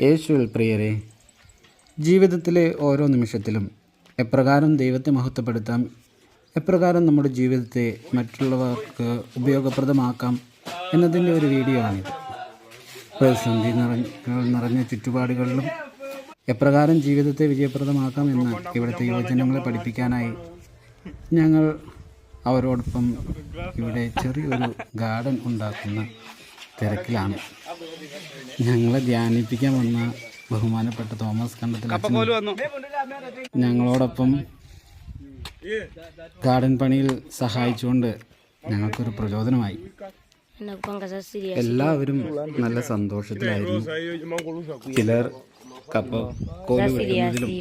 യേശുവിൽ പ്രിയരെ, ജീവിതത്തിലെ ഓരോ നിമിഷത്തിലും എപ്രകാരം ദൈവത്തെ മഹത്വപ്പെടുത്താം, എപ്രകാരം നമ്മുടെ ജീവിതത്തെ മറ്റുള്ളവർക്ക് ഉപയോഗപ്രദമാക്കാം എന്നതിൻ്റെ ഒരു വീഡിയോ ആണിത്. പ്രതിസന്ധി നിറഞ്ഞ ചുറ്റുപാടുകളിലും എപ്രകാരം ജീവിതത്തെ വിജയപ്രദമാക്കാം എന്ന് ഇവിടുത്തെ യുവജനങ്ങളെ പഠിപ്പിക്കാനായി ഞങ്ങൾ അവരോടൊപ്പം ഇവിടെ ചെറിയൊരു ഗാർഡൻ ഉണ്ടാക്കുന്ന തിരക്കിലാണ്. ഞങ്ങളെ ധ്യാനിപ്പിക്കാൻ വന്ന ബഹുമാനപ്പെട്ട തോമസ് കണ്ടത്തിൽ ഞങ്ങളോടൊപ്പം ഗാർഡൻ പണിയിൽ സഹായിച്ചുകൊണ്ട് ഞങ്ങൾക്കൊരു പ്രചോദനമായി. എല്ലാവരും നല്ല സന്തോഷത്തിലായിരുന്നു. ചിലർ കോല് വെട്ടുന്നതിലും,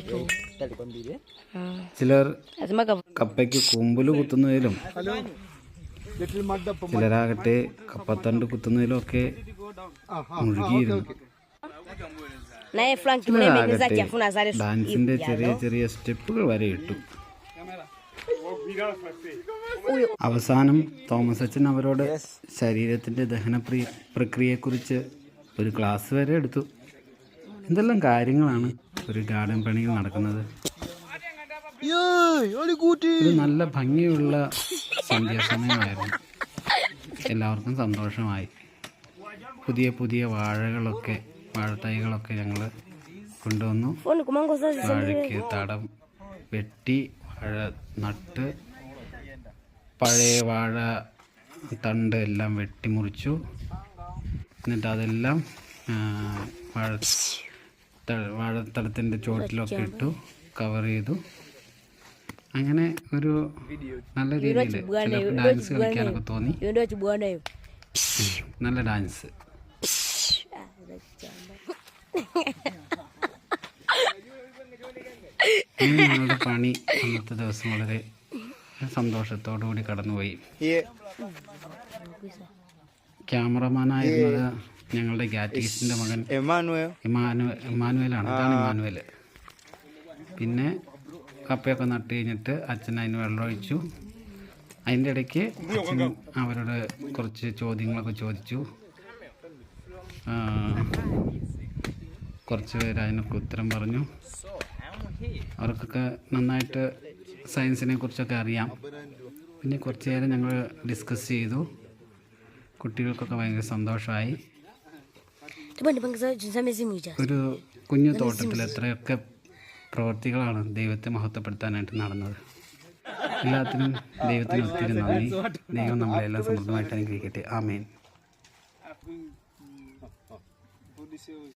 ചിലർ കപ്പയ്ക്ക് കൂമ്പല് കുത്തുന്നതിലും, ചിലരാകട്ടെ കപ്പത്തണ്ട് കുത്തുന്നതിലും ഒക്കെ മുഴുകിയിരുന്നു. ഡാൻസിന്റെ ചെറിയ ചെറിയ സ്റ്റെപ്പുകൾ വരെ ഇട്ടു. അവസാനം തോമസ് അച്ഛൻ അവരോട് ശരീരത്തിന്റെ ദഹന പ്രക്രിയയെക്കുറിച്ച് ഒരു ക്ലാസ് വരെ എടുത്തു. എന്തെല്ലാം കാര്യങ്ങളാണ് ഒരു ഗാർഡൻ പണിയിൽ നടക്കുന്നത്. ഒരു നല്ല ഭംഗിയുള്ള സന്ധ്യാസമയമായിരുന്നു. എല്ലാവർക്കും സന്തോഷമായി. പുതിയ പുതിയ വാഴത്തൈകളൊക്കെ ഞങ്ങൾ കൊണ്ടുവന്നു. വാഴയ്ക്ക് തടം വെട്ടി, വാഴ നട്ട്, പഴയ വാഴ തണ്ട് എല്ലാം വെട്ടിമുറിച്ചു. എന്നിട്ട് അതെല്ലാം വാഴത്തടത്തിൻ്റെ ചുവട്ടിലൊക്കെ ഇട്ടു, കവർ ചെയ്തു. അങ്ങനെ ഒരു നല്ല രീതിയിൽ ഡാൻസ് കളിക്കാനൊക്കെ തോന്നി. നല്ല ഡാൻസ്. ഞങ്ങളുടെ പണി അന്നത്തെ ദിവസം വളരെ സന്തോഷത്തോടു കൂടി കടന്നുപോയി. ക്യാമറമാനായിരുന്നത് ഞങ്ങളുടെ ഗാറ്റീസിൻ്റെ മകൻ ഇമാനുവലാണ്. അതാണ് ഇമാനുവൽ. പിന്നെ കപ്പയൊക്കെ നട്ട് കഴിഞ്ഞിട്ട് അച്ഛൻ അതിന് വെള്ളമൊഴിച്ചു. അതിൻ്റെ ഇടയ്ക്ക് അച്ഛൻ അവരോട് കുറച്ച് ചോദ്യങ്ങളൊക്കെ ചോദിച്ചു. കുറച്ച് പേര് അതിനൊക്കെ ഉത്തരം പറഞ്ഞു. അവർക്കൊക്കെ നന്നായിട്ട് സയൻസിനെ കുറിച്ചൊക്കെ അറിയാം. പിന്നെ കുറച്ച് നേരം ഞങ്ങൾ ഡിസ്കസ് ചെയ്തു. കുട്ടികൾക്കൊക്കെ ഭയങ്കര സന്തോഷമായി. ഒരു കുഞ്ഞു തോട്ടത്തിൽ എത്രയൊക്കെ പ്രവൃത്തികളാണ് ദൈവത്തെ മഹത്വപ്പെടുത്താനായിട്ട് നടന്നത്. എല്ലാത്തിനും ദൈവത്തിന് ഒത്തിരി നന്ദി. ദൈവം നമ്മളെല്ലാം സമൃദ്ധമായിട്ട് അനുഗ്രഹിക്കട്ടെ. ആമേൻ.